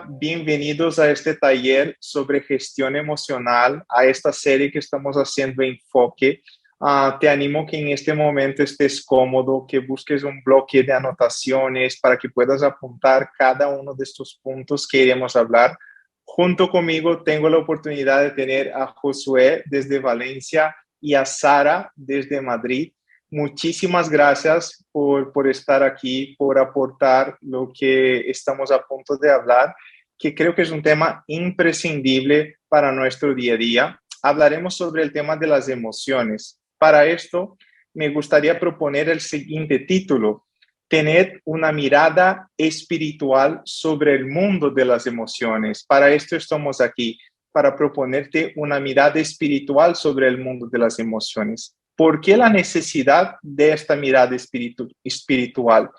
Bienvenidos a este taller sobre gestión emocional, a esta serie que estamos haciendo Enfoque. Te animo que en este momento estés cómodo, que busques un bloque de anotaciones para que puedas apuntar cada uno de estos puntos que iremos a hablar. Junto conmigo tengo la oportunidad de tener a Josué desde Valencia y a Sara desde Madrid. Muchísimas gracias por estar aquí, por aportar lo que estamos a punto de hablar, que creo que es un tema imprescindible para nuestro día a día. Hablaremos sobre el tema de las emociones. Para esto, me gustaría proponer el siguiente título: tener una mirada espiritual sobre el mundo de las emociones. Para esto estamos aquí, para proponerte una mirada espiritual sobre el mundo de las emociones. ¿Por qué la necesidad de esta mirada espiritual?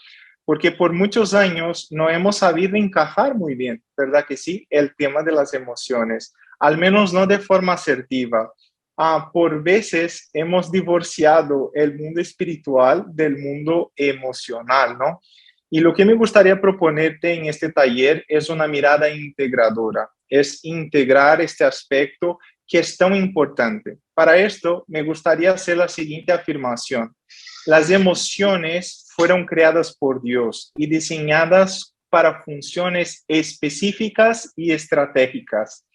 Porque por muchos años no hemos sabido encajar muy bien, ¿verdad que sí? El tema de las emociones, al menos no de forma asertiva. Por veces hemos divorciado el mundo espiritual del mundo emocional, ¿no? Y lo que me gustaría proponerte en este taller es una mirada integradora, es integrar este aspecto que es tan importante. Para esto, me gustaría hacer la siguiente afirmación: las emociones fueron creadas por Dios y diseñadas para funciones específicas y estratégicas.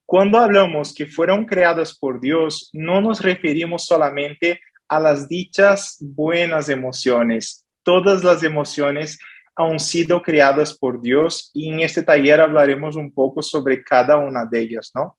Cuando hablamos que fueron creadas por Dios, no nos referimos solamente a las dichas buenas emociones. Todas las emociones han sido creadas por Dios y en este taller hablaremos un poco sobre cada una de ellas, ¿no?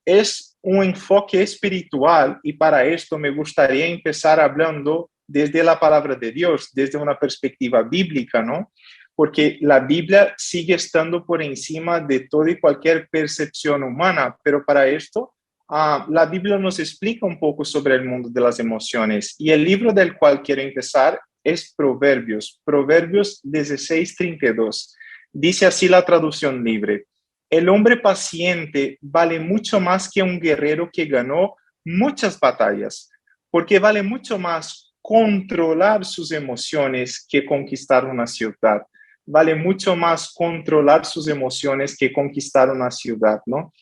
Es un enfoque espiritual y para esto me gustaría empezar hablando desde la palabra de Dios, desde una perspectiva bíblica, ¿no? Porque la Biblia sigue estando por encima de toda y cualquier percepción humana, pero para esto la Biblia nos explica un poco sobre el mundo de las emociones y el libro del cual quiero empezar es Proverbios, Proverbios 16:32. Dice así la traducción libre: el hombre paciente vale mucho más que un guerrero que ganó muchas batallas, porque vale mucho más controlar sus emociones que conquistar una ciudad. Vale mucho más controlar sus emociones que conquistar una ciudad, ¿no?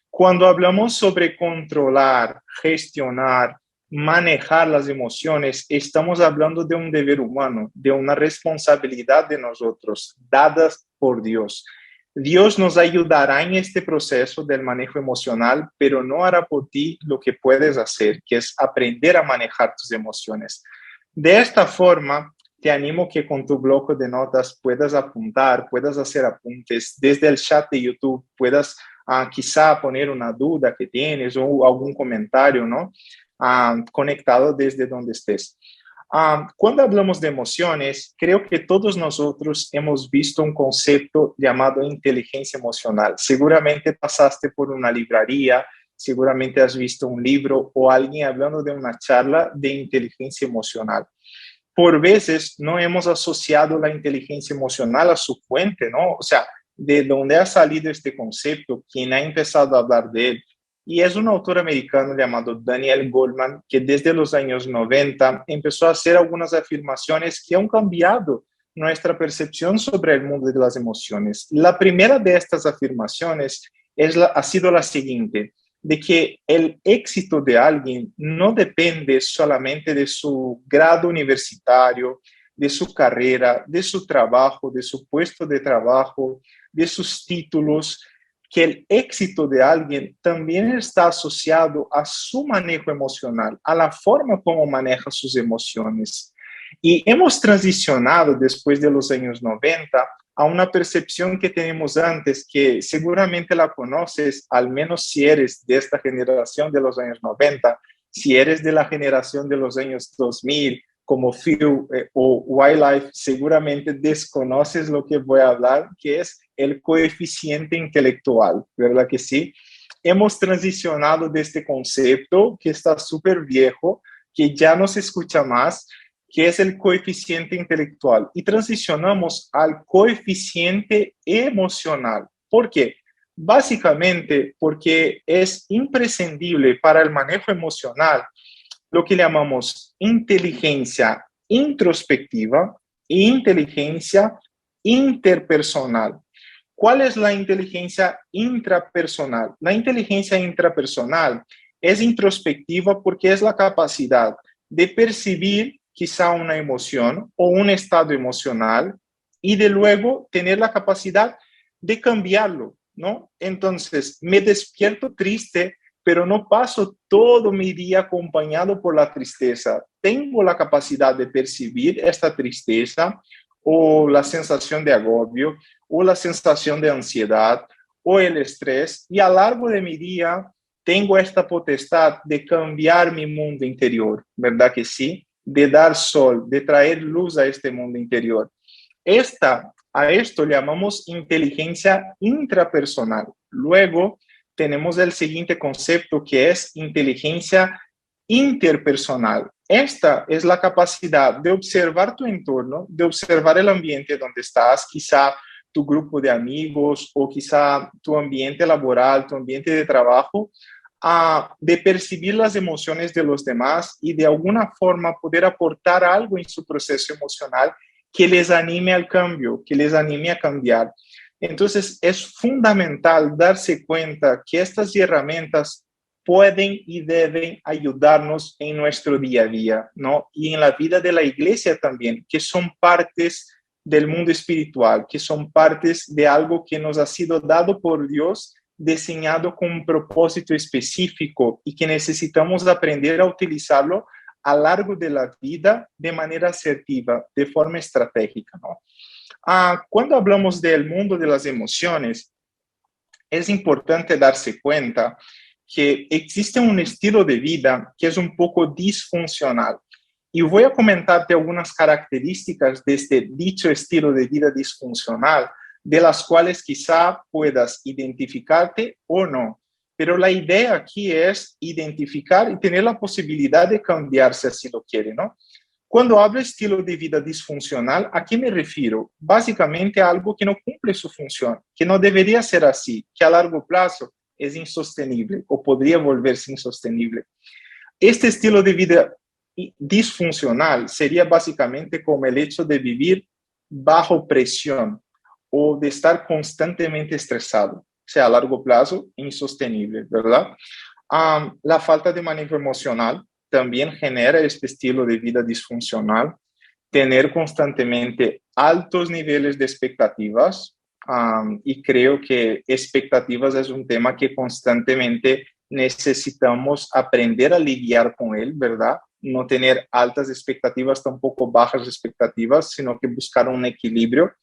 Cuando hablamos sobre controlar, gestionar, manejar las emociones, estamos hablando de un deber humano, de una responsabilidad de nosotros, dadas por Dios. Dios nos ayudará en este proceso del manejo emocional, pero no hará por ti lo que puedes hacer, que es aprender a manejar tus emociones. De esta forma, te animo que con tu bloque de notas puedas apuntar, puedas hacer apuntes desde el chat de YouTube, puedas quizá poner una duda que tienes o algún comentario, ¿no? Conectado desde donde estés. Cuando hablamos de emociones, creo que todos nosotros hemos visto un concepto llamado inteligencia emocional. Seguramente pasaste por una librería, seguramente has visto un libro o alguien hablando de una charla de inteligencia emocional. Por veces no hemos asociado la inteligencia emocional a su fuente, ¿no? O sea, de dónde ha salido este concepto, quién ha empezado a hablar de él. Y es un autor americano llamado Daniel Goleman, que desde los años 90 empezó a hacer algunas afirmaciones que han cambiado nuestra percepción sobre el mundo de las emociones. La primera de estas afirmaciones ha sido la siguiente: de que el éxito de alguien no depende solamente de su grado universitario, de su carrera, de su trabajo, de su puesto de trabajo, de sus títulos, que el éxito de alguien también está asociado a su manejo emocional, a la forma como maneja sus emociones. Y hemos transicionado después de los años 90 a una percepción que tenemos antes, que seguramente la conoces, al menos si eres de esta generación de los años 90, si eres de la generación de los años 2000, como Phil o Wildlife, seguramente desconoces lo que voy a hablar, que es el coeficiente intelectual, ¿verdad que sí? Hemos transicionado de este concepto que está súper viejo, que ya no se escucha más, que es el coeficiente intelectual, y transicionamos al coeficiente emocional. ¿Por qué? Básicamente porque es imprescindible para el manejo emocional lo que llamamos inteligencia introspectiva e inteligencia interpersonal. ¿Cuál es la inteligencia intrapersonal? La inteligencia intrapersonal es introspectiva porque es la capacidad de percibir quizá una emoción o un estado emocional y de luego tener la capacidad de cambiarlo, ¿no? Entonces, me despierto triste, pero no paso todo mi día acompañado por la tristeza. Tengo la capacidad de percibir esta tristeza o la sensación de agobio o la sensación de ansiedad o el estrés y a lo largo de mi día tengo esta potestad de cambiar mi mundo interior, ¿verdad que sí? De dar sol, de traer luz a este mundo interior. A esto le llamamos inteligencia intrapersonal. Luego tenemos el siguiente concepto que es inteligencia interpersonal. Esta es la capacidad de observar tu entorno, de observar el ambiente donde estás, quizá tu grupo de amigos o quizá tu ambiente laboral, tu ambiente de trabajo, de percibir las emociones de los demás y de alguna forma poder aportar algo en su proceso emocional que les anime al cambio, que les anime a cambiar. Entonces, es fundamental darse cuenta que estas herramientas pueden y deben ayudarnos en nuestro día a día, ¿no? Y en la vida de la iglesia también, que son partes del mundo espiritual, que son partes de algo que nos ha sido dado por Dios, diseñado con un propósito específico y que necesitamos aprender a utilizarlo a lo largo de la vida de manera asertiva, de forma estratégica, ¿no? Cuando hablamos del mundo de las emociones, es importante darse cuenta que existe un estilo de vida que es un poco disfuncional. Y voy a comentarte algunas características de este dicho estilo de vida disfuncional, de las cuales quizá puedas identificarte o no. Pero la idea aquí es identificar y tener la posibilidad de cambiar si así lo quiere, ¿no? Cuando hablo de estilo de vida disfuncional, ¿a qué me refiero? Básicamente a algo que no cumple su función, que no debería ser así, que a largo plazo es insostenible o podría volverse insostenible. Este estilo de vida disfuncional sería básicamente como el hecho de vivir bajo presión o de estar constantemente estresado, o sea, a largo plazo insostenible, ¿verdad? La falta de manejo emocional también genera este estilo de vida disfuncional, tener constantemente altos niveles de expectativas, y creo que expectativas es un tema que constantemente necesitamos aprender a lidiar con él, ¿verdad? No tener altas expectativas, tampoco bajas expectativas, sino que buscar un equilibrio.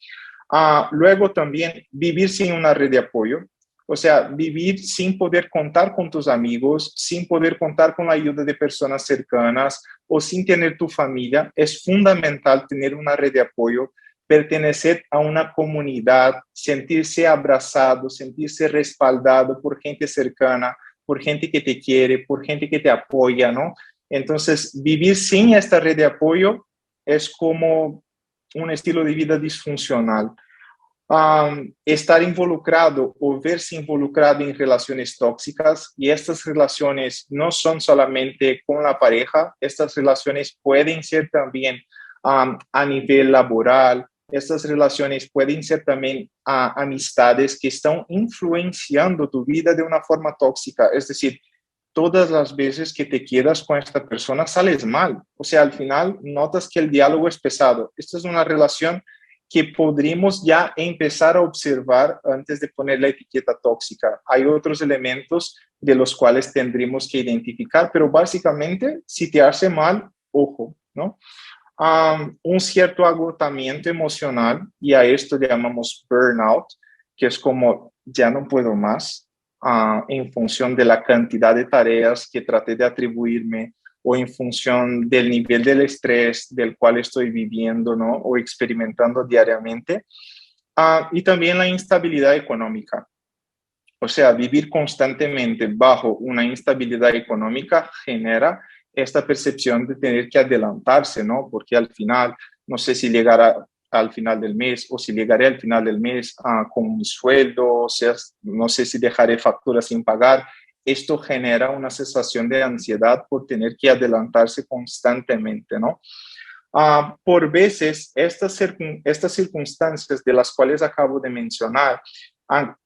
Luego también vivir sin una red de apoyo, o sea, vivir sin poder contar con tus amigos, sin poder contar con la ayuda de personas cercanas o sin tener tu familia. Es fundamental tener una red de apoyo, pertenecer a una comunidad, sentirse abrazado, sentirse respaldado por gente cercana, por gente que te quiere, por gente que te apoya, ¿no? Entonces, vivir sin esta red de apoyo es como un estilo de vida disfuncional. Estar involucrado o verse involucrado en relaciones tóxicas, y estas relaciones no son solamente con la pareja, estas relaciones pueden ser también a nivel laboral, estas relaciones pueden ser también amistades que están influenciando tu vida de una forma tóxica, es decir, todas las veces que te quedas con esta persona sales mal, o sea, al final notas que el diálogo es pesado. Esta es una relación que podríamos ya empezar a observar antes de poner la etiqueta tóxica. Hay otros elementos de los cuales tendríamos que identificar, pero básicamente, si te hace mal, ojo, ¿no? Un cierto agotamiento emocional, y a esto le llamamos burnout, que es como ya no puedo más, en función de la cantidad de tareas que traté de atribuirme o en función del nivel del estrés del cual estoy viviendo, ¿no? O experimentando diariamente. Y también la instabilidad económica. O sea, vivir constantemente bajo una instabilidad económica genera esta percepción de tener que adelantarse, ¿no? Porque al final, no sé si llegará al final del mes o si llegaré al final del mes con un sueldo, o sea, no sé si dejaré facturas sin pagar. Esto genera una sensación de ansiedad por tener que adelantarse constantemente, ¿no? Por veces, estas circunstancias de las cuales acabo de mencionar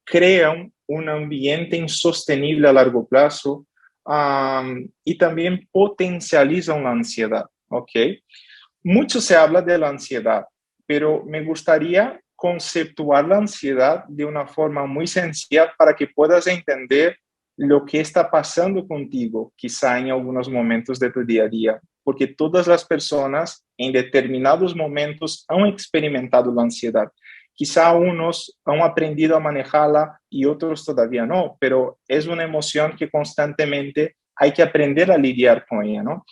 crean un ambiente insostenible a largo plazo y también potencializan la ansiedad, ¿ok? Mucho se habla de la ansiedad, pero me gustaría conceptuar la ansiedad de una forma muy sencilla para que puedas entender lo que está pasando contigo, quizá en algunos momentos de tu día a día, porque todas las personas en determinados momentos han experimentado la ansiedad. Quizá unos han aprendido a manejarla y otros todavía no, pero es una emoción que constantemente hay que aprender a lidiar con ella, ¿no?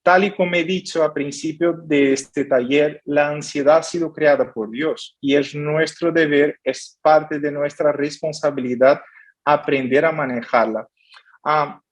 Tal y como he dicho al principio de este taller, la ansiedad ha sido creada por Dios y es nuestro deber, es parte de nuestra responsabilidad aprender a manejarla.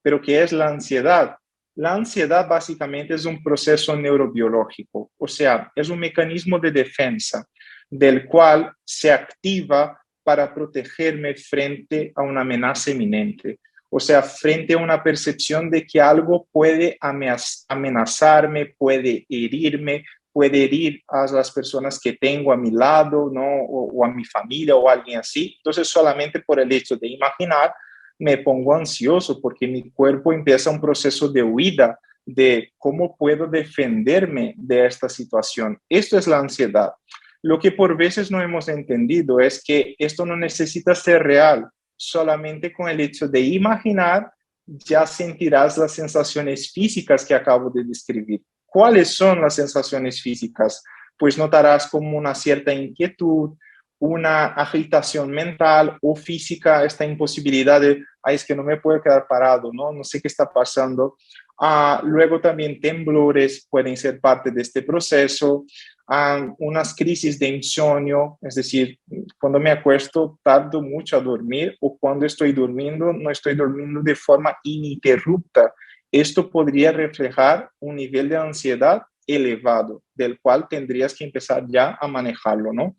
Pero ¿qué es la ansiedad? La ansiedad básicamente es un proceso neurobiológico, o sea, es un mecanismo de defensa del cual se activa para protegerme frente a una amenaza inminente. O sea, frente a una percepción de que algo puede amenazarme, puede herir a las personas que tengo a mi lado, ¿no? O a mi familia o a alguien así. Entonces, solamente por el hecho de imaginar, me pongo ansioso porque mi cuerpo empieza un proceso de huida de cómo puedo defenderme de esta situación. Esto es la ansiedad. Lo que por veces no hemos entendido es que esto no necesita ser real. Solamente con el hecho de imaginar ya sentirás las sensaciones físicas que acabo de describir. ¿Cuáles son las sensaciones físicas? Pues notarás como una cierta inquietud, una agitación mental o física, esta imposibilidad de, ay, es que no me puedo quedar parado, no sé qué está pasando. Luego también temblores pueden ser parte de este proceso, unas crisis de insomnio, es decir, cuando me acuesto tardo mucho a dormir o cuando estoy durmiendo no estoy durmiendo de forma ininterrupta. Esto podría reflejar un nivel de ansiedad elevado, del cual tendrías que empezar ya a manejarlo, ¿no?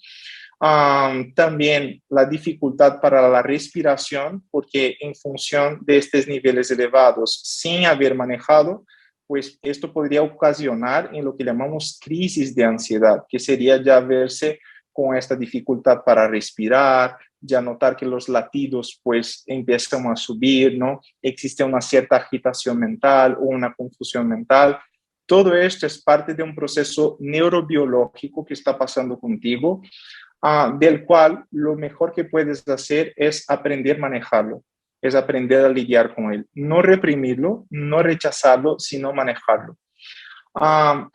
También la dificultad para la respiración, porque en función de estos niveles elevados, sin haber manejado, pues esto podría ocasionar en lo que llamamos crisis de ansiedad, que sería ya verse con esta dificultad para respirar, ya notar que los latidos pues empiezan a subir, ¿no? Existe una cierta agitación mental o una confusión mental. Todo esto es parte de un proceso neurobiológico que está pasando contigo, del cual lo mejor que puedes hacer es aprender a manejarlo, es aprender a lidiar con él. No reprimirlo, no rechazarlo, sino manejarlo.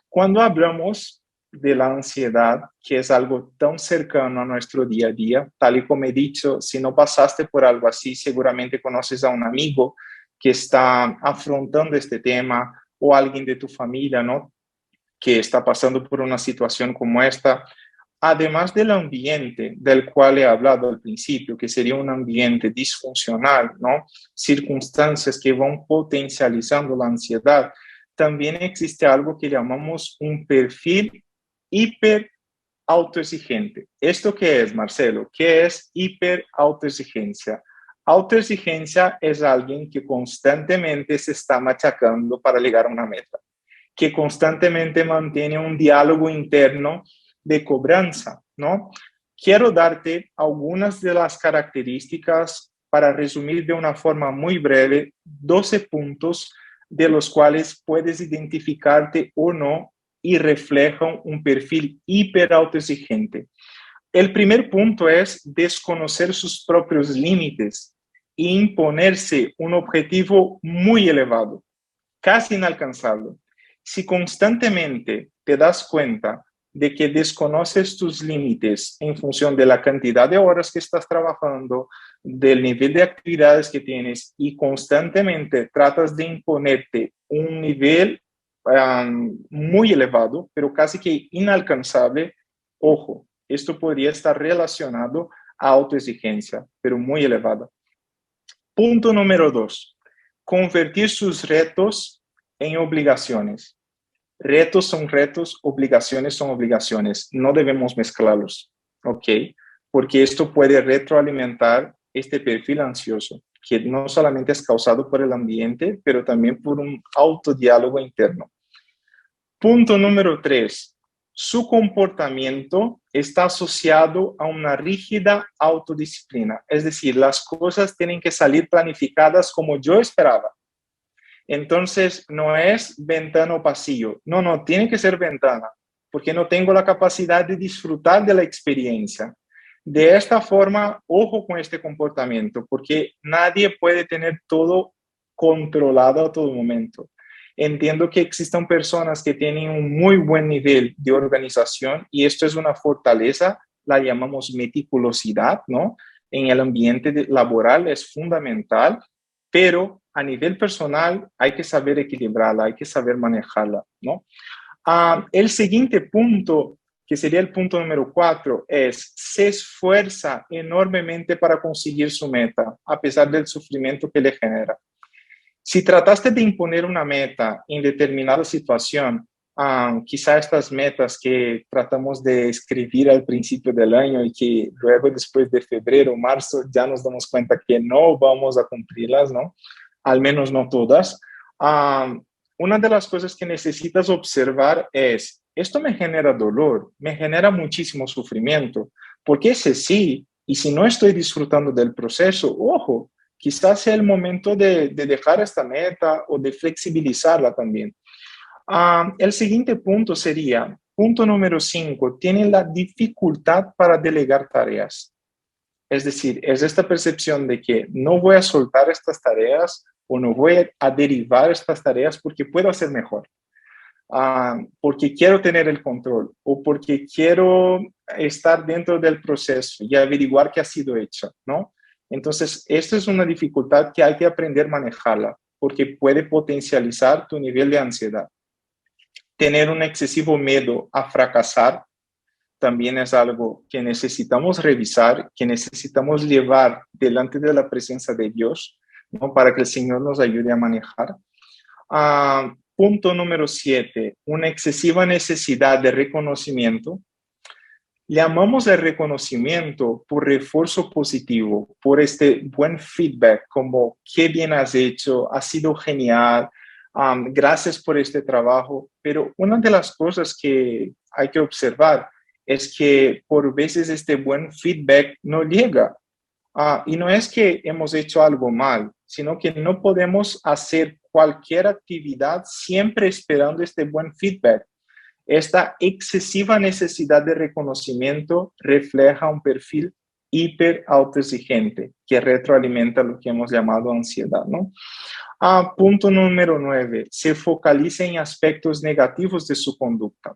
Cuando hablamos de la ansiedad, que es algo tan cercano a nuestro día a día, tal y como he dicho, si no pasaste por algo así, seguramente conoces a un amigo que está afrontando este tema o alguien de tu familia, ¿no? Que está pasando por una situación como esta. Además del ambiente del cual he hablado al principio, que sería un ambiente disfuncional, ¿no? Circunstancias que van potencializando la ansiedad, también existe algo que llamamos un perfil hiper autoexigente. ¿Esto qué es, Marcelo? ¿Qué es hiper autoexigencia? Autoexigencia es alguien que constantemente se está machacando para llegar a una meta, que constantemente mantiene un diálogo interno de cobranza, ¿no? Quiero darte algunas de las características para resumir de una forma muy breve 12 puntos de los cuales puedes identificarte o no y reflejan un perfil hiper autoexigente. El primer punto es desconocer sus propios límites e imponerse un objetivo muy elevado, casi inalcanzable. Si constantemente te das cuenta de que desconoces tus límites en función de la cantidad de horas que estás trabajando, del nivel de actividades que tienes y constantemente tratas de imponerte un nivel muy elevado, pero casi que inalcanzable, ojo, esto podría estar relacionado a autoexigencia, pero muy elevada. Punto número 2, convertir sus retos en obligaciones. Retos son retos, obligaciones son obligaciones. No debemos mezclarlos, ¿ok? Porque esto puede retroalimentar este perfil ansioso, que no solamente es causado por el ambiente, pero también por un autodiálogo interno. Punto número 3, Su comportamiento está asociado a una rígida autodisciplina, es decir, las cosas tienen que salir planificadas como yo esperaba. Entonces, no es ventana o pasillo, no, tiene que ser ventana, porque no tengo la capacidad de disfrutar de la experiencia. De esta forma, ojo con este comportamiento, porque nadie puede tener todo controlado a todo momento. Entiendo que existan personas que tienen un muy buen nivel de organización y esto es una fortaleza, la llamamos meticulosidad, ¿no? En el ambiente laboral es fundamental, pero a nivel personal hay que saber equilibrarla, hay que saber manejarla, ¿no? El siguiente punto, que sería el punto número 4, es se esfuerza enormemente para conseguir su meta, a pesar del sufrimiento que le genera. Si trataste de imponer una meta en determinada situación, quizá estas metas que tratamos de escribir al principio del año y que luego después de febrero o marzo ya nos damos cuenta que no vamos a cumplirlas, ¿no? Al menos no todas. Una de las cosas que necesitas observar es, esto me genera dolor, me genera muchísimo sufrimiento, porque ese sí, y si no estoy disfrutando del proceso, ojo, quizás sea el momento de dejar esta meta o de flexibilizarla también. El siguiente punto sería, punto número 5, tiene la dificultad para delegar tareas. Es decir, es esta percepción de que no voy a soltar estas tareas o no voy a derivar estas tareas porque puedo hacer mejor, porque quiero tener el control o porque quiero estar dentro del proceso y averiguar qué ha sido hecho, ¿no? Entonces, esta es una dificultad que hay que aprender a manejarla porque puede potencializar tu nivel de ansiedad. Tener un excesivo miedo a fracasar también es algo que necesitamos revisar, que necesitamos llevar delante de la presencia de Dios, ¿no? Para que el Señor nos ayude a manejar. Punto número 7, una excesiva necesidad de reconocimiento. Llamamos el reconocimiento por refuerzo positivo, por este buen feedback, como qué bien has hecho, ha sido genial, gracias por este trabajo. Pero una de las cosas que hay que observar es que por veces este buen feedback no llega. Y no es que hemos hecho algo mal, sino que no podemos hacer cualquier actividad siempre esperando este buen feedback. Esta excesiva necesidad de reconocimiento refleja un perfil hiper autoexigente que retroalimenta lo que hemos llamado ansiedad, ¿no? Punto número 9, se focaliza en aspectos negativos de su conducta.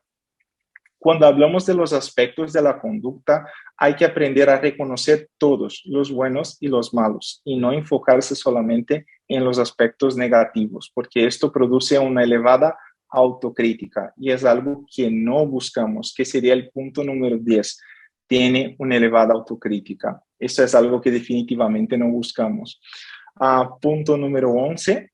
Cuando hablamos de los aspectos de la conducta, hay que aprender a reconocer todos, los buenos y los malos, y no enfocarse solamente en los aspectos negativos, porque esto produce una elevada autocrítica y es algo que no buscamos, que sería el punto número 10. Tiene una elevada autocrítica. Esto es algo que definitivamente no buscamos. Punto número 11.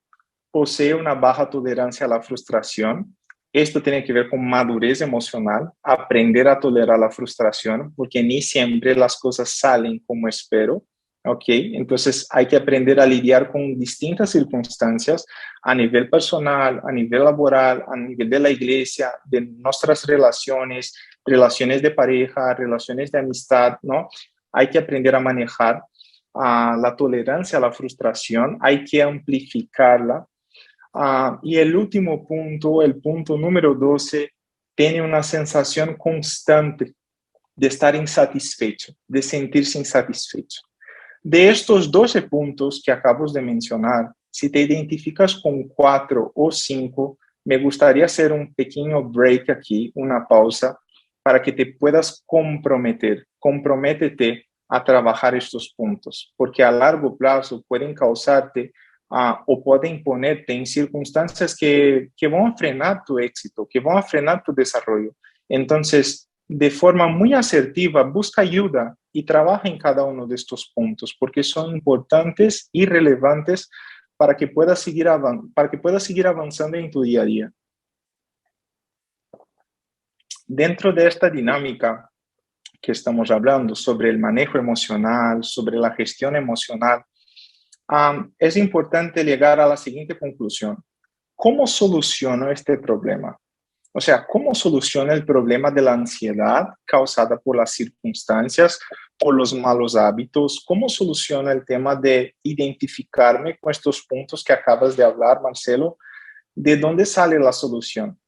Posee una baja tolerancia a la frustración. Esto tiene que ver con madurez emocional, aprender a tolerar la frustración, porque ni siempre las cosas salen como espero, ¿ok? Entonces hay que aprender a lidiar con distintas circunstancias a nivel personal, a nivel laboral, a nivel de la iglesia, de nuestras relaciones, relaciones de pareja, relaciones de amistad, ¿no? Hay que aprender a manejar la tolerancia a la frustración, hay que amplificarla. Y el último punto, el punto número 12, tiene una sensación constante de estar insatisfecho, de sentirse insatisfecho. De estos 12 puntos que acabo de mencionar, si te identificas con 4 o 5, me gustaría hacer un pequeño break aquí, una pausa, para que te puedas comprometer. Comprométete a trabajar estos puntos, porque a largo plazo pueden causarte o pueden ponerte en circunstancias que van a frenar tu éxito, que van a frenar tu desarrollo. Entonces, de forma muy asertiva, busca ayuda y trabaja en cada uno de estos puntos, porque son importantes y relevantes para que puedas seguir avanzando en tu día a día. Dentro de esta dinámica que estamos hablando sobre el manejo emocional, sobre la gestión emocional, es importante llegar a la siguiente conclusión. ¿Cómo soluciono este problema? O sea, ¿cómo soluciona el problema de la ansiedad causada por las circunstancias, por los malos hábitos? ¿Cómo soluciona el tema de identificarme con estos puntos que acabas de hablar, Marcelo? ¿De dónde sale la solución?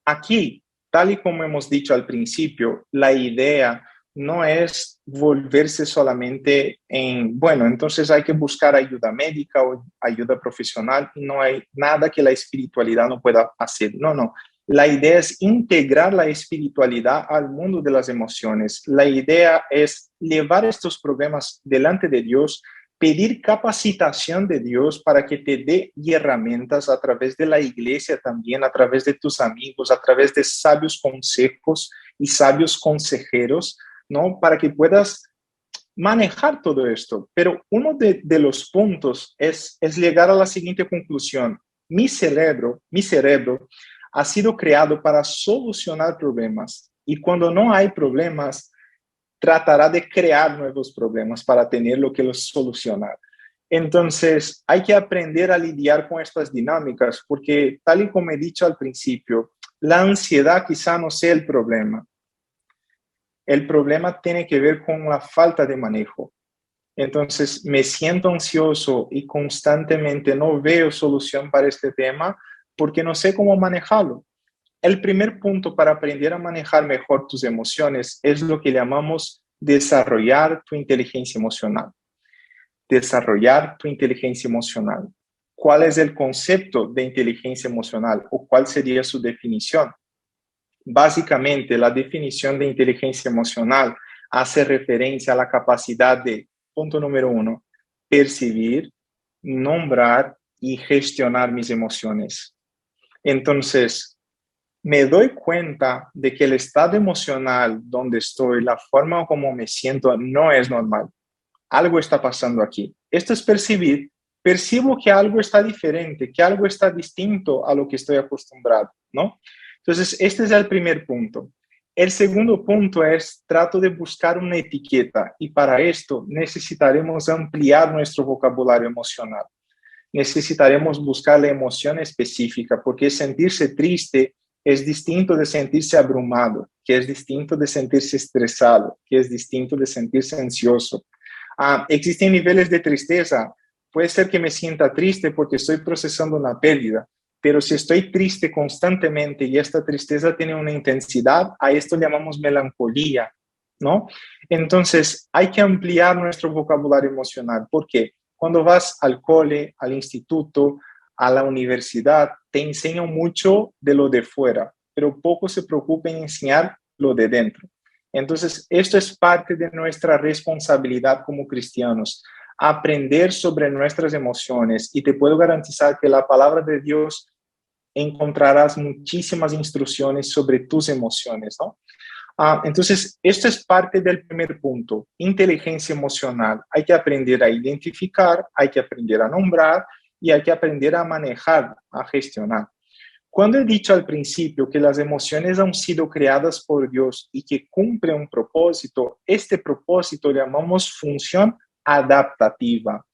Aquí, tal y como hemos dicho al principio, la idea no es volverse solamente en, bueno, entonces hay que buscar ayuda médica o ayuda profesional. No hay nada que la espiritualidad no pueda hacer. No, no. La idea es integrar la espiritualidad al mundo de las emociones. La idea es llevar estos problemas delante de Dios, pedir capacitación de Dios para que te dé herramientas a través de la iglesia también, a través de tus amigos, a través de sabios consejos y sabios consejeros, ¿no? Para que puedas manejar todo esto. Pero uno de los puntos es llegar a la siguiente conclusión. Mi cerebro ha sido creado para solucionar problemas. Y cuando no hay problemas, tratará de crear nuevos problemas para tener lo que los solucionar. Entonces, hay que aprender a lidiar con estas dinámicas, porque tal y como he dicho al principio, la ansiedad quizá no sea el problema. El problema tiene que ver con la falta de manejo. Entonces, me siento ansioso y constantemente no veo solución para este tema porque no sé cómo manejarlo. El primer punto para aprender a manejar mejor tus emociones es lo que llamamos desarrollar tu inteligencia emocional. Desarrollar tu inteligencia emocional. ¿Cuál es el concepto de inteligencia emocional o cuál sería su definición? Básicamente, la definición de inteligencia emocional hace referencia a la capacidad de, punto número 1, percibir, nombrar y gestionar mis emociones. Entonces, me doy cuenta de que el estado emocional donde estoy, la forma como me siento, no es normal. Algo está pasando aquí. Esto es percibir. Percibo que algo está diferente, que algo está distinto a lo que estoy acostumbrado, ¿no? Entonces, este es el primer punto. El segundo punto es, trato de buscar una etiqueta y para esto necesitaremos ampliar nuestro vocabulario emocional. Necesitaremos buscar la emoción específica, porque sentirse triste es distinto de sentirse abrumado, que es distinto de sentirse estresado, que es distinto de sentirse ansioso. Existen niveles de tristeza. Puede ser que me sienta triste porque estoy procesando una pérdida, pero si estoy triste constantemente y esta tristeza tiene una intensidad, a esto le llamamos melancolía, ¿no? Entonces, hay que ampliar nuestro vocabulario emocional. ¿Por qué? Cuando vas al cole, al instituto, a la universidad, te enseñan mucho de lo de fuera, pero poco se preocupa en enseñar lo de dentro. Entonces, esto es parte de nuestra responsabilidad como cristianos, aprender sobre nuestras emociones y te puedo garantizar que la palabra de Dios encontrarás muchísimas instrucciones sobre tus emociones, ¿no? Entonces, esto es parte del primer punto, inteligencia emocional. Hay que aprender a identificar, hay que aprender a nombrar y hay que aprender a manejar, a gestionar. Cuando he dicho al principio que las emociones han sido creadas por Dios y que cumplen un propósito, este propósito le llamamos función adaptativa.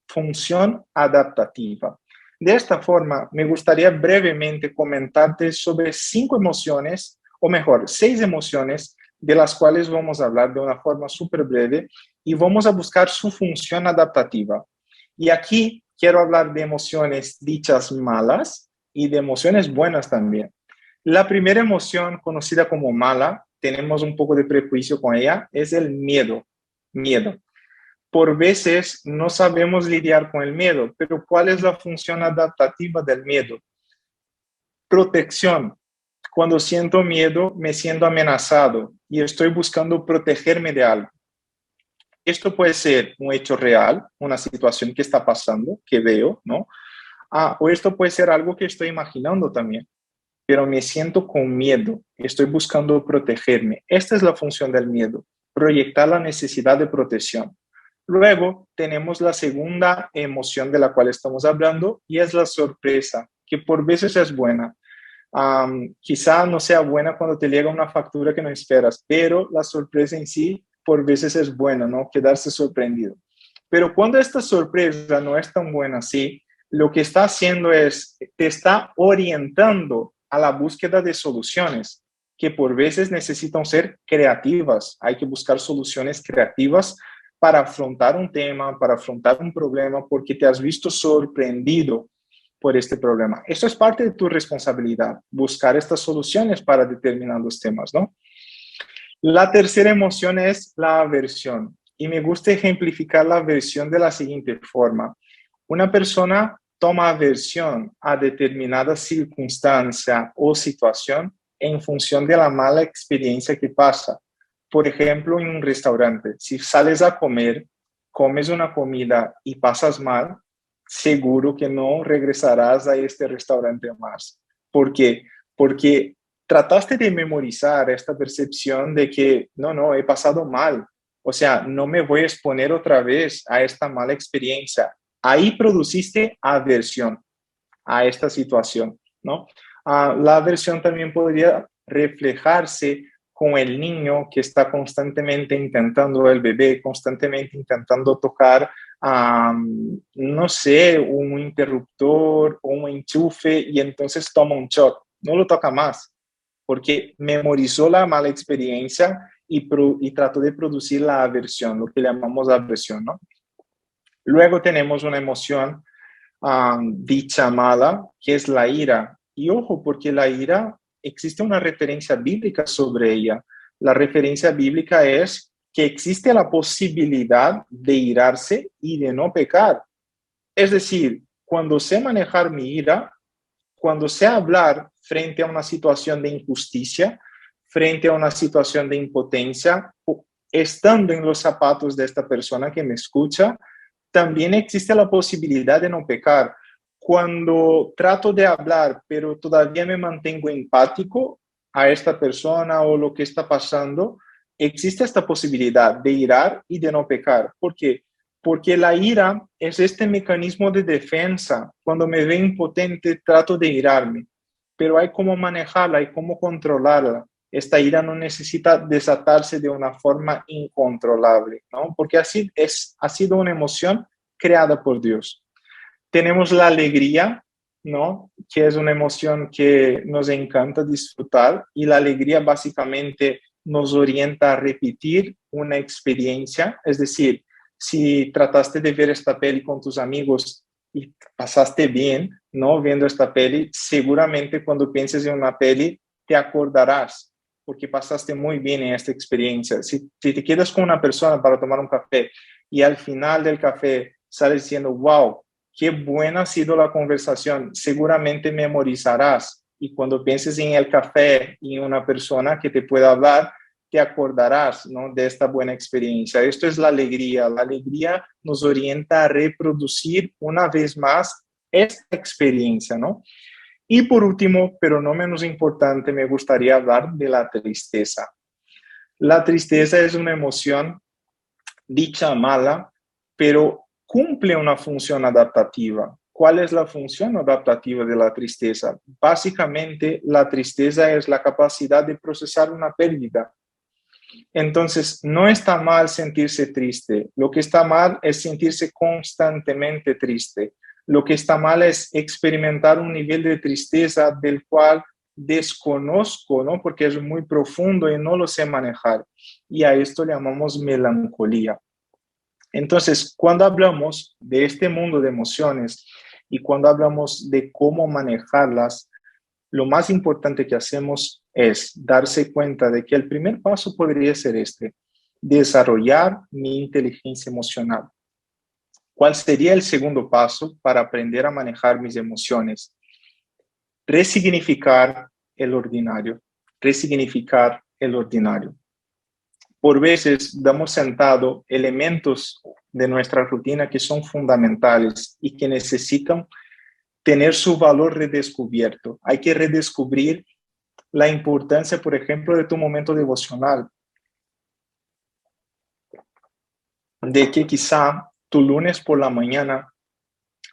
Función adaptativa. De esta forma, me gustaría brevemente comentarte sobre 5 emociones, o mejor, 6 emociones, de las cuales vamos a hablar de una forma súper breve y vamos a buscar su función adaptativa. Y aquí quiero hablar de emociones dichas malas y de emociones buenas también. La primera emoción, conocida como mala, tenemos un poco de prejuicio con ella, es el miedo. Miedo. Por veces no sabemos lidiar con el miedo, pero ¿cuál es la función adaptativa del miedo? Protección. Cuando siento miedo, me siento amenazado y estoy buscando protegerme de algo. Esto puede ser un hecho real, una situación que está pasando, que veo, ¿no? O esto puede ser algo que estoy imaginando también, pero me siento con miedo, estoy buscando protegerme. Esta es la función del miedo, proyectar la necesidad de protección. Luego tenemos la segunda emoción de la cual estamos hablando y es la sorpresa, que por veces es buena. Quizá no sea buena cuando te llega una factura que no esperas, pero la sorpresa en sí por veces es buena, ¿no? Quedarse sorprendido. Pero cuando esta sorpresa no es tan buena así, lo que está haciendo es, te está orientando a la búsqueda de soluciones, que por veces necesitan ser creativas. Hay que buscar soluciones creativas para afrontar un tema, para afrontar un problema, porque te has visto sorprendido por este problema. Eso es parte de tu responsabilidad, buscar estas soluciones para determinados temas, ¿no? La tercera emoción es la aversión. Y me gusta ejemplificar la aversión de la siguiente forma. Una persona toma aversión a determinada circunstancia o situación en función de la mala experiencia que pasa. Por ejemplo, en un restaurante, si sales a comer, comes una comida y pasas mal, seguro que no regresarás a este restaurante más. ¿Por qué? Porque trataste de memorizar esta percepción de que no, he pasado mal. O sea, no me voy a exponer otra vez a esta mala experiencia. Ahí produciste aversión a esta situación, ¿no? La aversión también podría reflejarse con el niño que está constantemente intentando, el bebé constantemente intentando tocar, no sé, un interruptor o un enchufe y entonces toma un shot, no lo toca más, porque memorizó la mala experiencia y trató de producir la aversión, lo que llamamos aversión, ¿no? Luego tenemos una emoción dicha mala, que es la ira. Y ojo, porque la ira, existe una referencia bíblica sobre ella. La referencia bíblica es que existe la posibilidad de irarse y de no pecar. Es decir, cuando sé manejar mi ira, cuando sé hablar frente a una situación de injusticia, frente a una situación de impotencia, estando en los zapatos de esta persona que me escucha, también existe la posibilidad de no pecar. Cuando trato de hablar, pero todavía me mantengo empático a esta persona o lo que está pasando, existe esta posibilidad de irar y de no pecar. ¿Por qué? Porque la ira es este mecanismo de defensa. Cuando me veo impotente, trato de irarme, pero hay cómo manejarla, hay cómo controlarla. Esta ira no necesita desatarse de una forma incontrolable, ¿no? Porque ha sido una emoción creada por Dios. Tenemos la alegría, ¿no? Que es una emoción que nos encanta disfrutar y la alegría básicamente nos orienta a repetir una experiencia, es decir, si trataste de ver esta peli con tus amigos y pasaste bien, ¿no? Viendo esta peli, seguramente cuando pienses en una peli te acordarás porque pasaste muy bien en esta experiencia. Si te quedas con una persona para tomar un café y al final del café sales diciendo, wow, qué buena ha sido la conversación, seguramente memorizarás y cuando pienses en el café y en una persona que te pueda hablar, te acordarás, ¿no?, de esta buena experiencia. Esto es la alegría. La alegría nos orienta a reproducir una vez más esta experiencia, ¿no? Y por último, pero no menos importante, me gustaría hablar de la tristeza. La tristeza es una emoción dicha mala, pero cumple una función adaptativa. ¿Cuál es la función adaptativa de la tristeza? Básicamente, la tristeza es la capacidad de procesar una pérdida. Entonces, no está mal sentirse triste. Lo que está mal es sentirse constantemente triste. Lo que está mal es experimentar un nivel de tristeza del cual desconozco, ¿no? Porque es muy profundo y no lo sé manejar. Y a esto le llamamos melancolía. Entonces, cuando hablamos de este mundo de emociones y cuando hablamos de cómo manejarlas, lo más importante que hacemos es darse cuenta de que el primer paso podría ser este: desarrollar mi inteligencia emocional. ¿Cuál sería el segundo paso para aprender a manejar mis emociones? Resignificar el ordinario. Resignificar el ordinario. Por veces damos sentado elementos de nuestra rutina que son fundamentales y que necesitan tener su valor redescubierto. Hay que redescubrir la importancia, por ejemplo, de tu momento devocional, de que quizá tu lunes por la mañana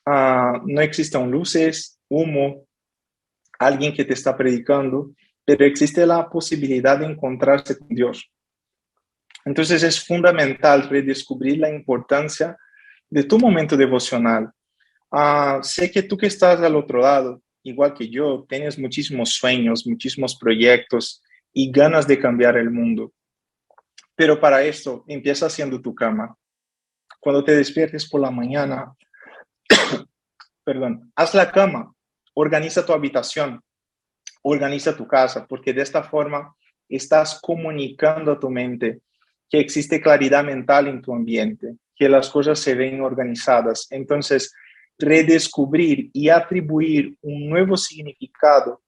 no existan luces, humo, alguien que te está predicando, pero existe la posibilidad de encontrarse con Dios. Entonces es fundamental redescubrir la importancia de tu momento devocional. Sé que tú que estás al otro lado igual que yo, tienes muchísimos sueños, muchísimos proyectos y ganas de cambiar el mundo. Pero para esto, empieza haciendo tu cama. Cuando te despiertes por la mañana, perdón, haz la cama, organiza tu habitación, organiza tu casa, porque de esta forma estás comunicando a tu mente que existe claridad mental en tu ambiente, que las cosas se ven organizadas. Entonces, redescubrir y atribuir un nuevo significado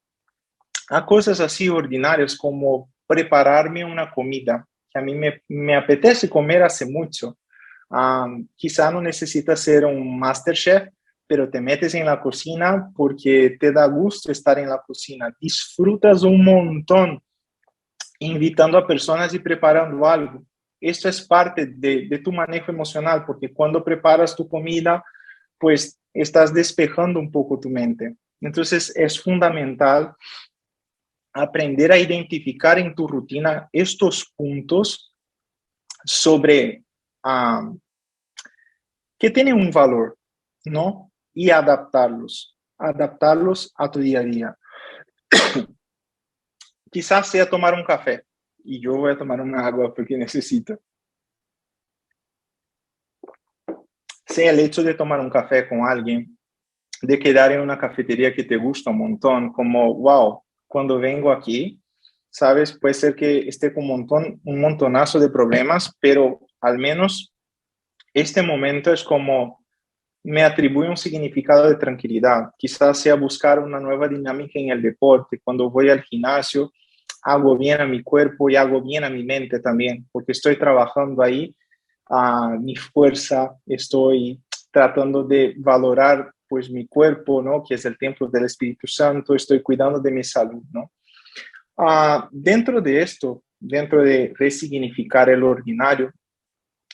a cosas así ordinarias como prepararme una comida que a mí me apetece comer hace mucho. Quizá no necesitas ser un MasterChef, pero te metes en la cocina porque te da gusto estar en la cocina. Disfrutas un montón invitando a personas y preparando algo. Esto es parte de tu manejo emocional, porque cuando preparas tu comida, pues estás despejando un poco tu mente. Entonces es fundamental aprender a identificar en tu rutina estos puntos sobre que tienen un valor, ¿no? Y adaptarlos a tu día a día. Quizás sea tomar un café y yo voy a tomar una agua porque necesito. Sea el hecho de tomar un café con alguien, de quedar en una cafetería que te gusta un montón, como, wow, cuando vengo aquí, sabes, puede ser que esté con un montonazo de problemas, pero al menos este momento es como me atribuye un significado de tranquilidad. Quizás sea buscar una nueva dinámica en el deporte. Cuando voy al gimnasio, hago bien a mi cuerpo y hago bien a mi mente también, porque estoy trabajando ahí mi fuerza, estoy tratando de valorar pues mi cuerpo, ¿no? Que es el templo del Espíritu Santo, estoy cuidando de mi salud, ¿no? Dentro de esto, dentro de resignificar el ordinario,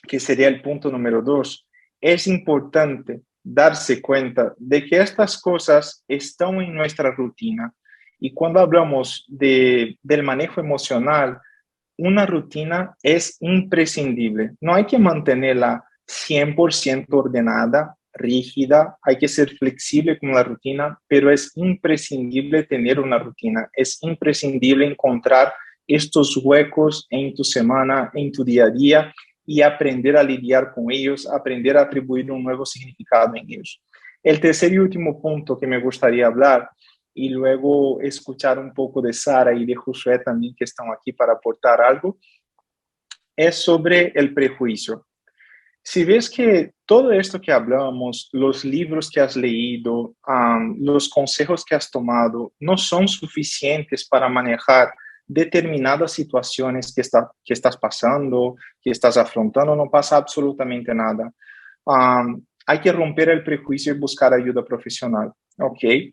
que sería el punto número 2, es importante darse cuenta de que estas cosas están en nuestra rutina. Y cuando hablamos del manejo emocional, una rutina es imprescindible. No hay que mantenerla 100% ordenada, rígida, hay que ser flexible con la rutina, pero es imprescindible tener una rutina. Es imprescindible encontrar estos huecos en tu semana, en tu día a día y aprender a lidiar con ellos, aprender a atribuir un nuevo significado en ellos. El tercer y último punto que me gustaría hablar y luego escuchar un poco de Sara y de Josué también, que están aquí para aportar algo, es sobre el prejuicio. Si ves que todo esto que hablamos, los libros que has leído, los consejos que has tomado, no son suficientes para manejar determinadas situaciones que estás pasando, que estás afrontando, no pasa absolutamente nada. Hay que romper el prejuicio y buscar ayuda profesional, ¿ok?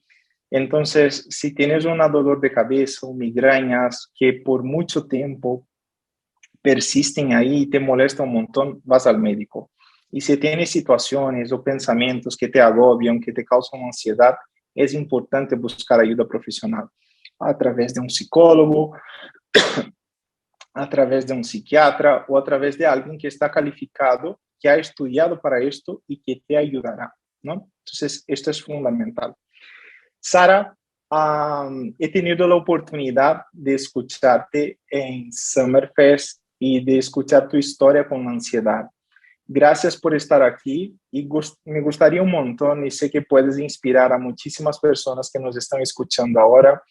Entonces, si tienes un dolor de cabeza o migrañas que por mucho tiempo persisten ahí y te molesta un montón, vas al médico. Y si tienes situaciones o pensamientos que te agobian, que te causan ansiedad, es importante buscar ayuda profesional a través de un psicólogo, a través de un psiquiatra o a través de alguien que está calificado, que ha estudiado para esto y que te ayudará, ¿no? Entonces, esto es fundamental. Sara, he tenido la oportunidad de escucharte en Summerfest y de escuchar tu historia con ansiedad. Gracias por estar aquí y me gustaría un montón y sé que puedes inspirar a muchísimas personas que nos están escuchando ahora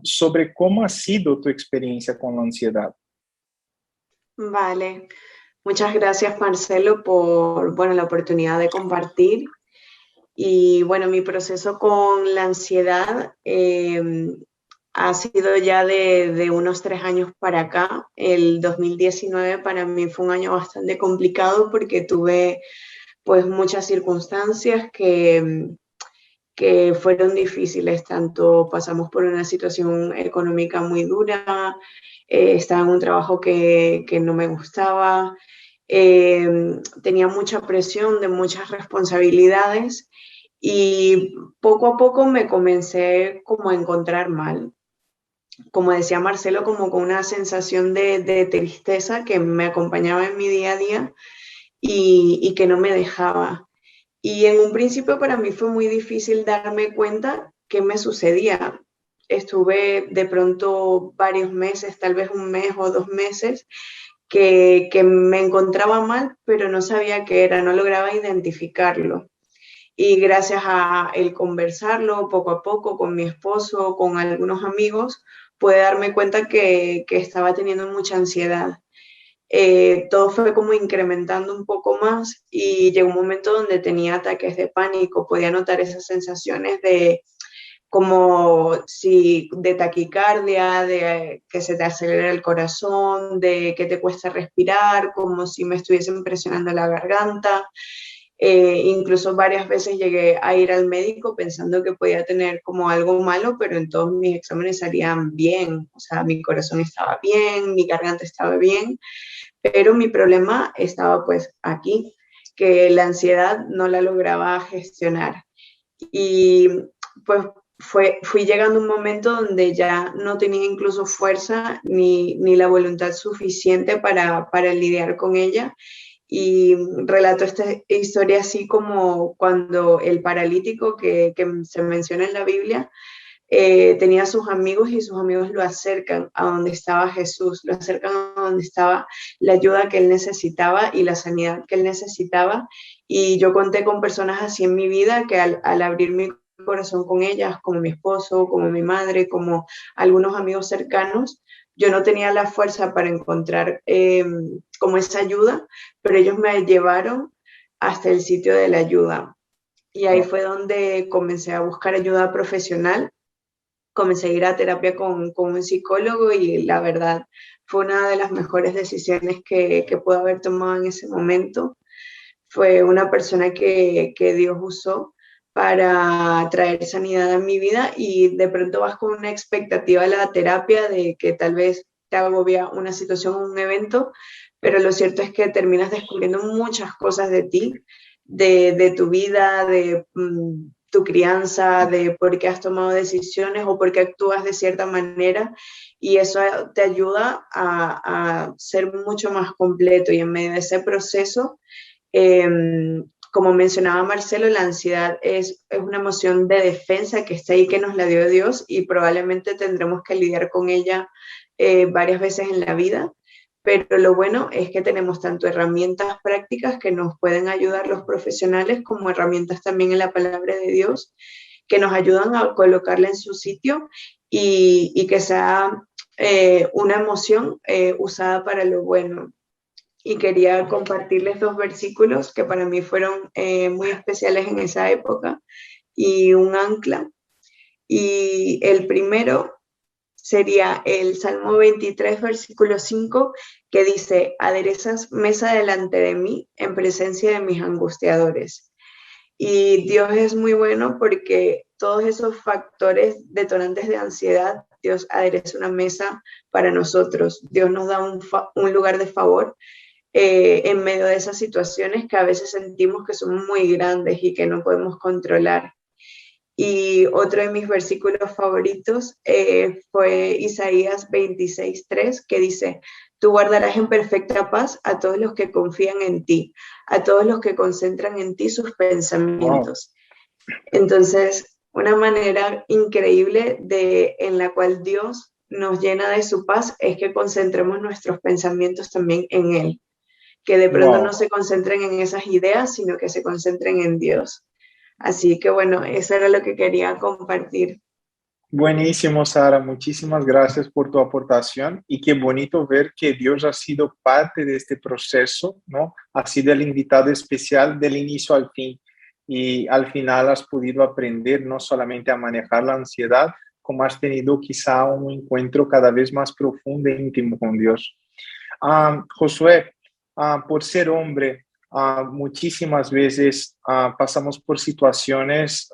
sobre cómo ha sido tu experiencia con la ansiedad. Vale, muchas gracias Marcelo por la oportunidad de compartir. Y bueno, mi proceso con la ansiedad ha sido ya de unos 3 años para acá. El 2019 para mí fue un año bastante complicado porque tuve pues muchas circunstancias que fueron difíciles. Tanto pasamos por una situación económica muy dura, estaba en un trabajo que no me gustaba, tenía mucha presión de muchas responsabilidades y poco a poco me comencé como a encontrar mal. Como decía Marcelo, como con una sensación de tristeza que me acompañaba en mi día a día y que no me dejaba. Y en un principio para mí fue muy difícil darme cuenta qué me sucedía. Estuve de pronto varios meses, tal vez un mes o 2 meses, que me encontraba mal, pero no sabía qué era, no lograba identificarlo. Y gracias a el conversarlo poco a poco con mi esposo, con algunos amigos, pude darme cuenta que estaba teniendo mucha ansiedad. Todo fue como incrementando un poco más y llegó un momento donde tenía ataques de pánico, podía notar esas sensaciones de como si de taquicardia, de que se te acelera el corazón, de que te cuesta respirar, como si me estuviesen presionando la garganta. Incluso varias veces llegué a ir al médico pensando que podía tener como algo malo, pero en todos mis exámenes salían bien, o sea, mi corazón estaba bien, mi garganta estaba bien, pero mi problema estaba pues aquí, que la ansiedad no la lograba gestionar. Y pues fui llegando a un momento donde ya no tenía incluso fuerza ni la voluntad suficiente para lidiar con ella. Y relato esta historia así como cuando el paralítico que se menciona en la Biblia tenía a sus amigos y sus amigos lo acercan a donde estaba Jesús, lo acercan a donde estaba la ayuda que él necesitaba y la sanidad que él necesitaba. Y yo conté con personas así en mi vida que al abrir mi corazón con ellas, como mi esposo, como mi madre, como algunos amigos cercanos, yo no tenía la fuerza para encontrar como esa ayuda, pero ellos me llevaron hasta el sitio de la ayuda. Y ahí fue donde comencé a buscar ayuda profesional, comencé a ir a terapia con un psicólogo y la verdad fue una de las mejores decisiones que pude haber tomado en ese momento. Fue una persona que Dios usó para traer sanidad a mi vida y de pronto vas con una expectativa a la terapia de que tal vez te agobia una situación o un evento, pero lo cierto es que terminas descubriendo muchas cosas de ti, de tu vida, de tu crianza, de por qué has tomado decisiones o por qué actúas de cierta manera, y eso te ayuda a ser mucho más completo. Y en medio de ese proceso, como mencionaba Marcelo, la ansiedad es una emoción de defensa que está ahí, que nos la dio Dios y probablemente tendremos que lidiar con ella varias veces en la vida. Pero lo bueno es que tenemos tanto herramientas prácticas que nos pueden ayudar los profesionales como herramientas también en la palabra de Dios que nos ayudan a colocarla en su sitio y que sea una emoción usada para lo bueno. Y quería compartirles 2 versículos que para mí fueron muy especiales en esa época y un ancla. Y el primero sería el Salmo 23, versículo 5, que dice: aderezas mesa delante de mí en presencia de mis angustiadores. Y Dios es muy bueno porque todos esos factores detonantes de ansiedad, Dios adereza una mesa para nosotros. Dios nos da un lugar de favor en medio de esas situaciones que a veces sentimos que son muy grandes y que no podemos controlar. Y otro de mis versículos favoritos fue Isaías 26:3, que dice: tú guardarás en perfecta paz a todos los que confían en ti, a todos los que concentran en ti sus pensamientos. Entonces, una manera increíble en la cual Dios nos llena de su paz es que concentremos nuestros pensamientos también en Él, que de pronto no se concentren en esas ideas, sino que se concentren en Dios. Así que bueno, eso era lo que quería compartir. Buenísimo, Sara. Muchísimas gracias por tu aportación y qué bonito ver que Dios ha sido parte de este proceso, ¿no? Ha sido el invitado especial del inicio al fin y al final has podido aprender no solamente a manejar la ansiedad, como has tenido quizá un encuentro cada vez más profundo e íntimo con Dios. Josué, por ser hombre, muchísimas veces pasamos por situaciones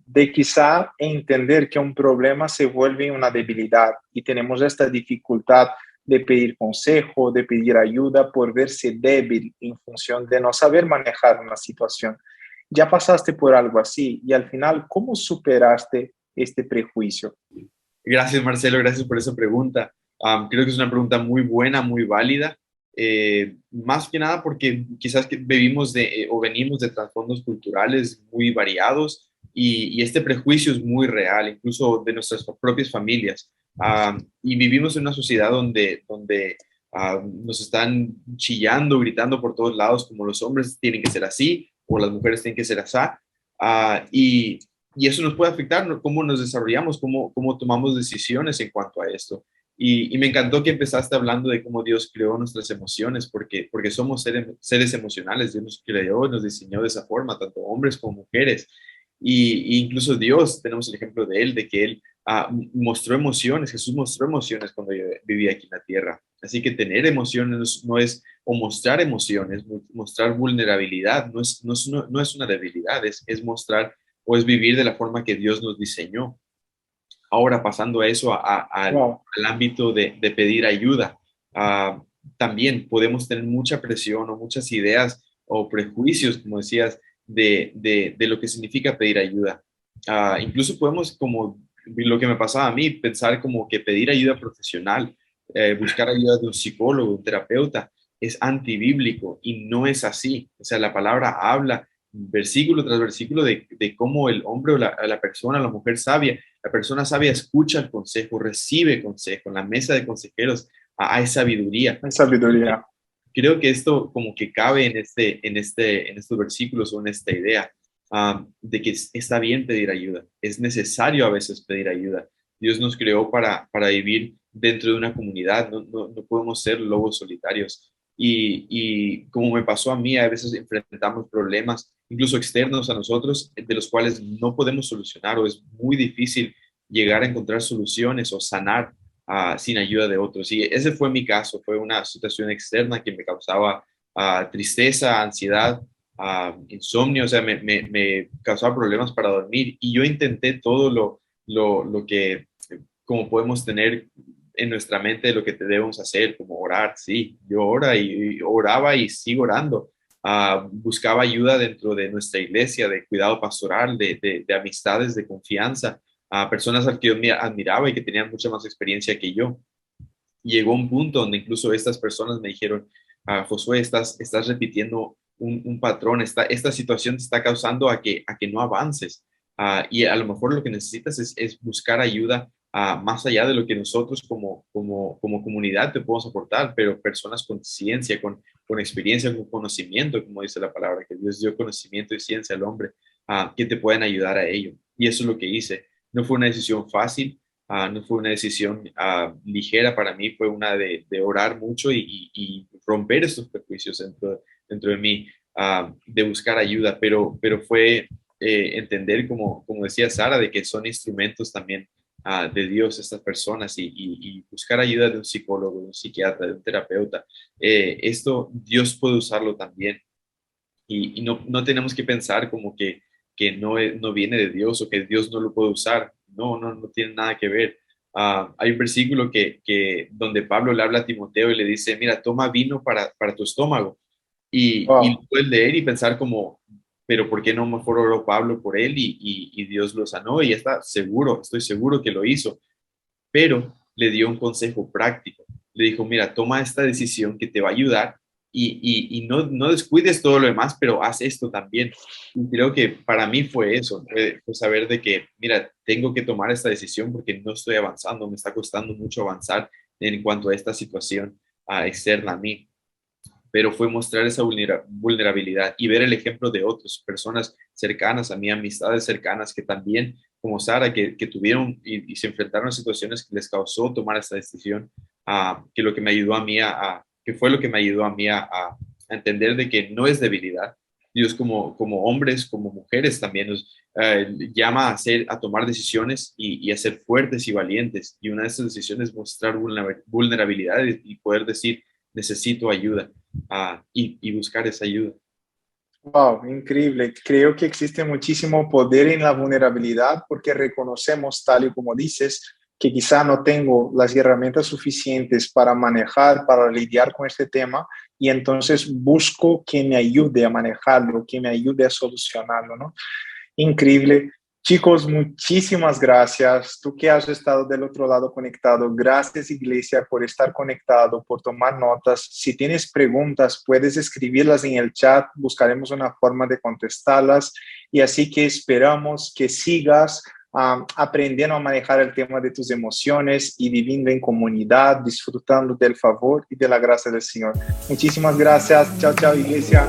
de quizá entender que un problema se vuelve una debilidad y tenemos esta dificultad de pedir consejo, de pedir ayuda por verse débil en función de no saber manejar una situación. Ya pasaste por algo así y al final, ¿cómo superaste este prejuicio? Gracias, Marcelo, gracias por esa pregunta. Creo que es una pregunta muy buena, muy válida. Más que nada porque quizás que vivimos o venimos de trasfondos culturales muy variados y este prejuicio es muy real, incluso de nuestras propias familias. Y vivimos en una sociedad donde nos están chillando, gritando por todos lados, como los hombres tienen que ser así o las mujeres tienen que ser así. Y, y eso nos puede afectar, ¿no? Cómo nos desarrollamos, cómo tomamos decisiones en cuanto a esto. Y me encantó que empezaste hablando de cómo Dios creó nuestras emociones, porque somos seres emocionales. Dios nos creó, nos diseñó de esa forma, tanto hombres como mujeres. Y incluso Dios, tenemos el ejemplo de Él, de que Él mostró emociones. Jesús mostró emociones cuando vivía aquí en la tierra. Así que tener emociones no es, o mostrar emociones, mostrar vulnerabilidad, no es una debilidad, es mostrar o es vivir de la forma que Dios nos diseñó. Ahora, pasando a eso, Wow. al ámbito de pedir ayuda, también podemos tener mucha presión o muchas ideas o prejuicios, como decías, de lo que significa pedir ayuda. Incluso podemos, como lo que me pasaba a mí, pensar como que pedir ayuda profesional, buscar ayuda de un psicólogo, un terapeuta, es antibíblico y no es así. O sea, la palabra habla versículo tras versículo de cómo el hombre o la persona, la mujer sabia, la persona sabia escucha el consejo, recibe consejo. En la mesa de consejeros hay sabiduría. En sabiduría. Creo que esto como que cabe en estos versículos o en esta idea de que está bien pedir ayuda. Es necesario a veces pedir ayuda. Dios nos creó para vivir dentro de una comunidad. No podemos ser lobos solitarios. Y como me pasó a mí, a veces enfrentamos problemas, incluso externos a nosotros, de los cuales no podemos solucionar o es muy difícil llegar a encontrar soluciones o sanar sin ayuda de otros. Y ese fue mi caso, fue una situación externa que me causaba tristeza, ansiedad, insomnio, o sea, me causaba problemas para dormir y yo intenté todo lo que, como podemos tener en nuestra mente, lo que debemos hacer, como orar, sí, yo oraba y sigo orando. Buscaba ayuda dentro de nuestra iglesia, de cuidado pastoral, de amistades, de confianza, a personas al que yo admiraba y que tenían mucha más experiencia que yo. Llegó un punto donde incluso estas personas me dijeron, Josué, estás repitiendo un patrón, esta situación te está causando a que no avances. Y a lo mejor lo que necesitas es buscar ayuda más allá de lo que nosotros como comunidad te podemos aportar, pero personas con ciencia, con experiencia, con conocimiento, como dice la palabra, que Dios dio conocimiento y ciencia al hombre, que te pueden ayudar a ello. Y eso es lo que hice. No fue una decisión fácil, no fue una decisión ligera para mí, fue una de orar mucho y romper estos prejuicios dentro de mí, de buscar ayuda, pero fue entender, como decía Sara, de que son instrumentos también de Dios estas personas y buscar ayuda de un psicólogo, de un psiquiatra, de un terapeuta. Esto Dios puede usarlo también y no tenemos que pensar como que no viene de Dios o que Dios no lo puede usar. No tiene nada que ver. Hay un versículo donde Pablo le habla a Timoteo y le dice, mira, toma vino para tu estómago. Y lo Wow. puedes leer y pensar como, pero ¿por qué no mejor oró Pablo por él y Dios lo sanó? Y estoy seguro que lo hizo, pero le dio un consejo práctico. Le dijo, mira, toma esta decisión que te va a ayudar y no descuides todo lo demás, pero haz esto también. Y creo que para mí fue eso, fue saber de que, mira, tengo que tomar esta decisión porque no estoy avanzando, me está costando mucho avanzar en cuanto a esta situación externa a mí, pero fue mostrar esa vulnerabilidad y ver el ejemplo de otras personas cercanas a mí, amistades cercanas que también, como Sara, que tuvieron y se enfrentaron a situaciones que les causó tomar esta decisión, que lo que me ayudó a mí que fue lo que me ayudó a mí a entender de que no es debilidad. Dios como hombres, como mujeres también nos llama a tomar decisiones y a ser fuertes y valientes. Y una de esas decisiones es mostrar vulnerabilidad y poder decir, necesito ayuda y buscar esa ayuda. Wow, increíble. Creo que existe muchísimo poder en la vulnerabilidad porque reconocemos, tal y como dices, que quizá no tengo las herramientas suficientes para manejar, para lidiar con este tema y entonces busco que me ayude a manejarlo, que me ayude a solucionarlo, ¿no? Increíble. Chicos, muchísimas gracias. Tú que has estado del otro lado conectado, gracias Iglesia por estar conectado, por tomar notas. Si tienes preguntas, puedes escribirlas en el chat, buscaremos una forma de contestarlas y así que esperamos que sigas aprendiendo a manejar el tema de tus emociones y viviendo en comunidad, disfrutando del favor y de la gracia del Señor. Muchísimas gracias. Chao, chao, iglesia.